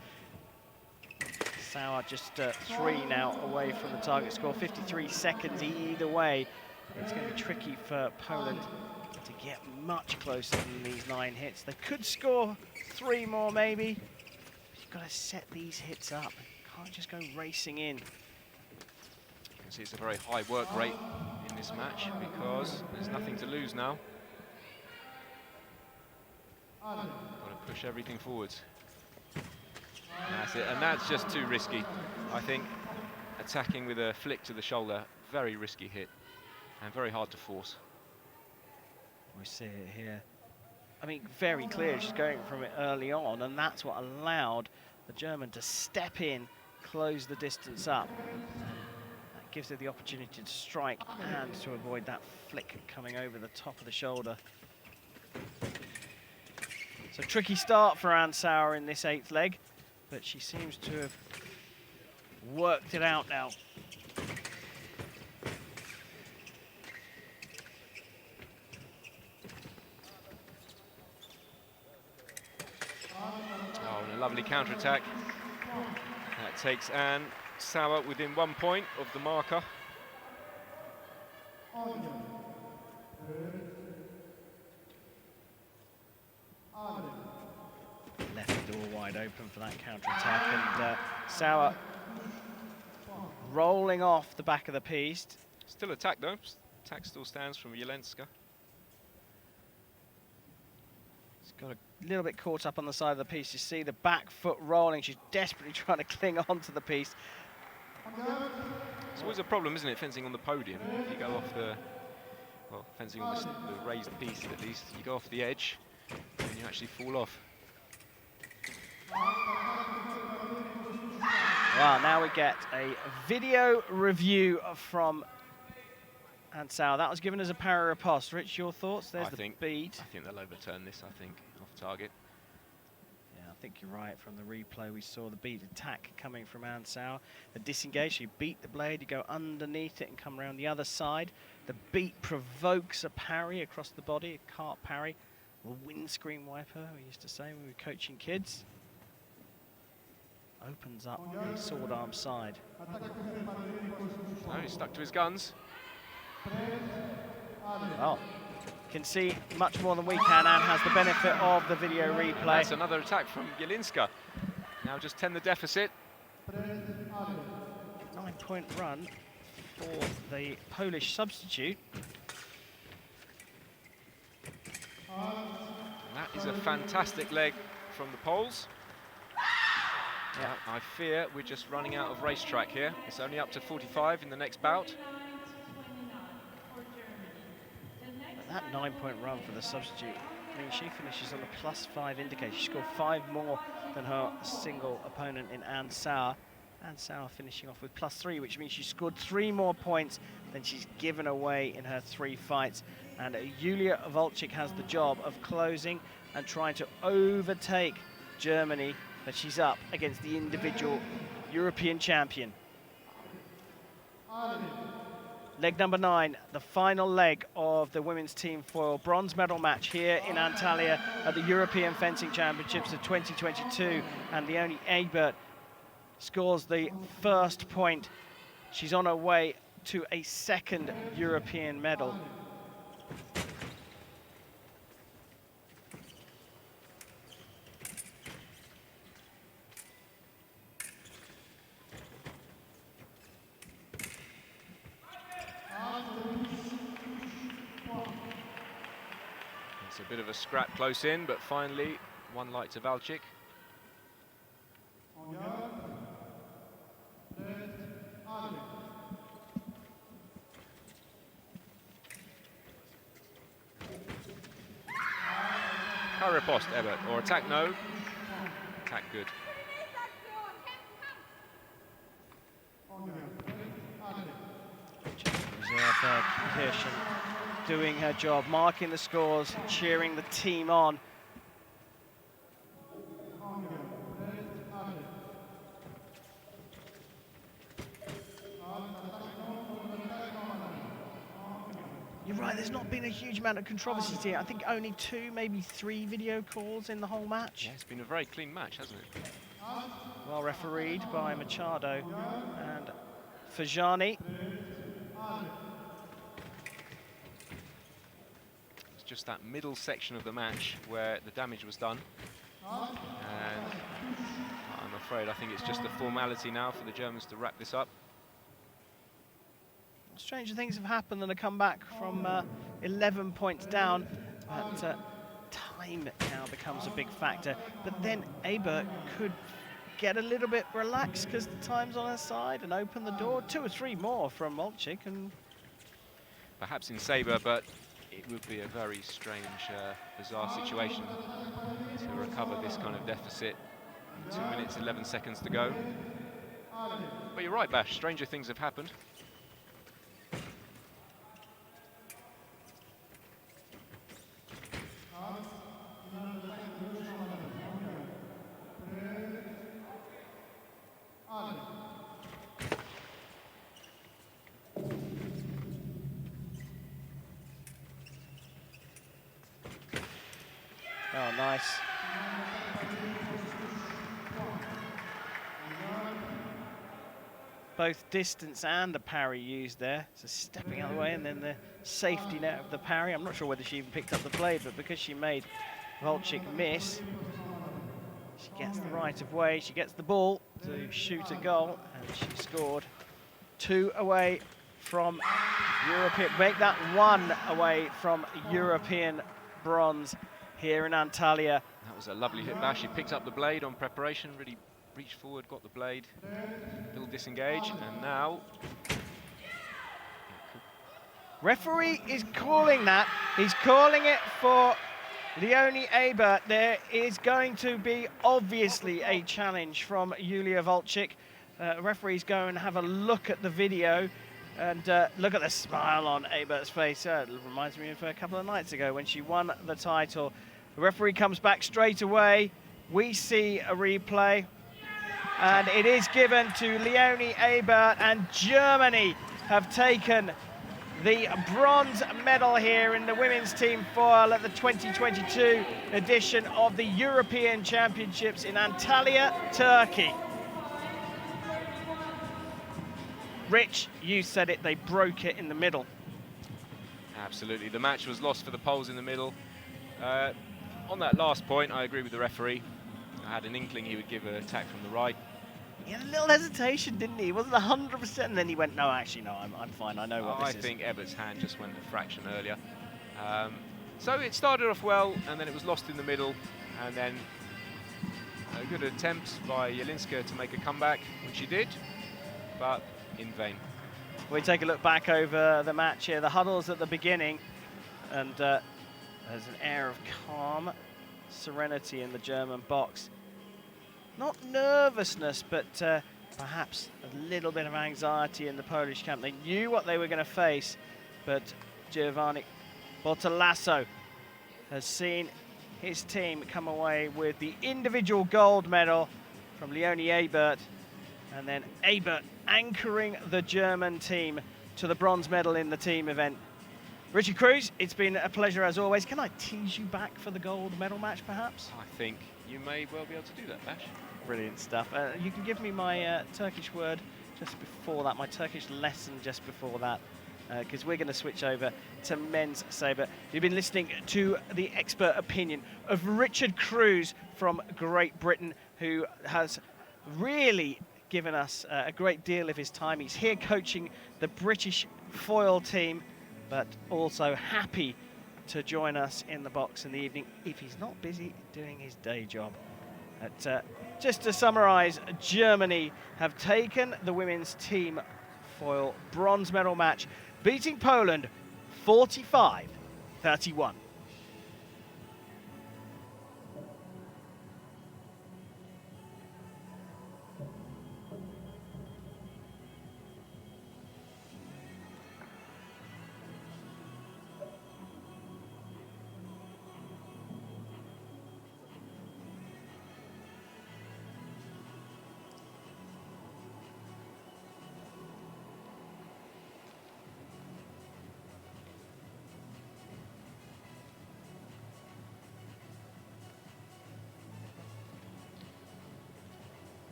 Sauer just 3 now away from the target score, 53 seconds either way. It's going to be tricky for Poland to get much closer than these 9 hits. They could score 3 more maybe. You've got to set these hits up. Can't just go racing in. You can see it's a very high work rate in this match because there's nothing to lose now. Got to push everything forwards. That's it, and that's just too risky. I think attacking with a flick to the shoulder, very risky hit and very hard to force. We see it here. I mean, very clear she's going from it early on, and that's what allowed the German to step in, close the distance up. That gives her the opportunity to strike and to avoid that flick coming over the top of the shoulder. So tricky start for Anne Sauer in this 8th leg, but she seems to have worked it out now. Oh, and a lovely counter-attack. That takes Anne Sauer within 1 point of the marker. Left the door wide open for that counter-attack, and Sauer rolling off the back of the piece. Still attack though. Attack still stands from Jelinska. She's got a little bit caught up on the side of the piece. You see the back foot rolling. She's desperately trying to cling onto the piece. It's always a problem, isn't it, fencing on the podium? If you go off the, well, fencing on the raised piece at least, you go off the edge and you actually fall off. Well, now we get a video review from Ansau. That was given as a parry riposte. Rich, your thoughts? There's the beat. I think they'll overturn this, I think, off target. Yeah, I think you're right. From the replay, we saw the beat attack coming from Ansau. The disengage, you beat the blade, you go underneath it and come around the other side. The beat provokes a parry across the body, a cart parry. A windscreen wiper, we used to say when we were coaching kids. Opens up the sword arm side. No, he's stuck to his guns. Well, can see much more than we can and has the benefit of the video replay. And that's another attack from Jelinska. Now just 10 the deficit. 9-point run for the Polish substitute. And that is a fantastic leg from the Poles. Yeah, I fear we're just running out of racetrack here. It's only up to 45 in the next bout. But that 9-point run for the substitute, I mean, she finishes on a +5 indicator. She scored 5 more than her single opponent in Ansau. Ansau finishing off with +3, which means she scored 3 more points than she's given away in her 3 fights. And Julia Walczyk has the job of closing and trying to overtake Germany, but she's up against the individual European champion. Leg number 9, the final leg of the women's team foil bronze medal match here in Antalya at the European Fencing Championships of 2022. And Leonie Ebert scores the first point. She's on her way to a 2nd European medal. It's a bit of a scrap close in, but finally, one light to Walczyk. Riposte, Ebert, or attack no. Attack good. Reserve Kirchen doing her job, marking the scores, cheering the team on. You're right, there's not been a huge amount of controversy here. I think only 2, maybe 3 video calls in the whole match. Yeah, it's been a very clean match, hasn't it? Well refereed by Machado and Fajani. It's just that middle section of the match where the damage was done. And I'm afraid I think it's just a formality now for the Germans to wrap this up. Stranger things have happened than a comeback from 11 points down, but time now becomes a big factor. But then Ebert could get a little bit relaxed because the time's on her side and open the door. 2 or 3 more from Walczyk, and perhaps in Sabre, but it would be a very strange, bizarre situation to recover this kind of deficit. 2 minutes, 11 seconds to go. But you're right, Bash, stranger things have happened. oh, nice. Both distance and a parry used there. So stepping out of the way and then the safety net of the parry. I'm not sure whether she even picked up the blade, but because she made Walczyk miss, she gets the right of way, she gets the ball to shoot a goal, and she scored 2 away from European, make that 1 away from European bronze here in Antalya. That was a lovely hit, Bash. She picked up the blade on preparation, really reached forward, got the blade, little disengage, and now... Referee is calling that. He's calling it for Leonie Ebert, there is going to be obviously a challenge from Julia Volchik. Referees go and have a look at the video and look at the smile on Ebert's face. It reminds me of a couple of nights ago when she won the title. The referee comes back straight away. We see a replay and it is given to Leonie Ebert, and Germany have taken the bronze medal here in the women's team foil at the 2022 edition of the European Championships in Antalya, Turkey. Rich, you said it, they broke it in the middle. Absolutely, the match was lost for the Poles in the middle. On that last point, I agree with the referee. I had an inkling he would give an attack from the right. He had a little hesitation, didn't he? He wasn't 100%, and then he went, no, actually, no, I'm fine, I know what this is. I think Ebert's hand just went a fraction earlier. So it started off well, and then it was lost in the middle, and then a good attempt by Jelinska to make a comeback, which she did, but in vain. We take a look back over the match here. The huddles at the beginning, and there's an air of calm serenity in the German box. Not nervousness, but perhaps a little bit of anxiety in the Polish camp. They knew what they were going to face, but Giovanni Bortolasso has seen his team come away with the individual gold medal from Leonie Ebert, and then Ebert anchoring the German team to the bronze medal in the team event. Richard Cruz, it's been a pleasure as always. Can I tease you back for the gold medal match, perhaps? I think you may well be able to do that, Bash. Brilliant stuff. You can give me my Turkish word just before that, my Turkish lesson just before that, because we're going to switch over to men's sabre. You've been listening to the expert opinion of Richard Cruz from Great Britain, who has really given us a great deal of his time. He's here coaching the British foil team, but also happy to join us in the box in the evening if he's not busy doing his day job. Just to summarise, Germany have taken the women's team foil bronze medal match, beating Poland 45-31.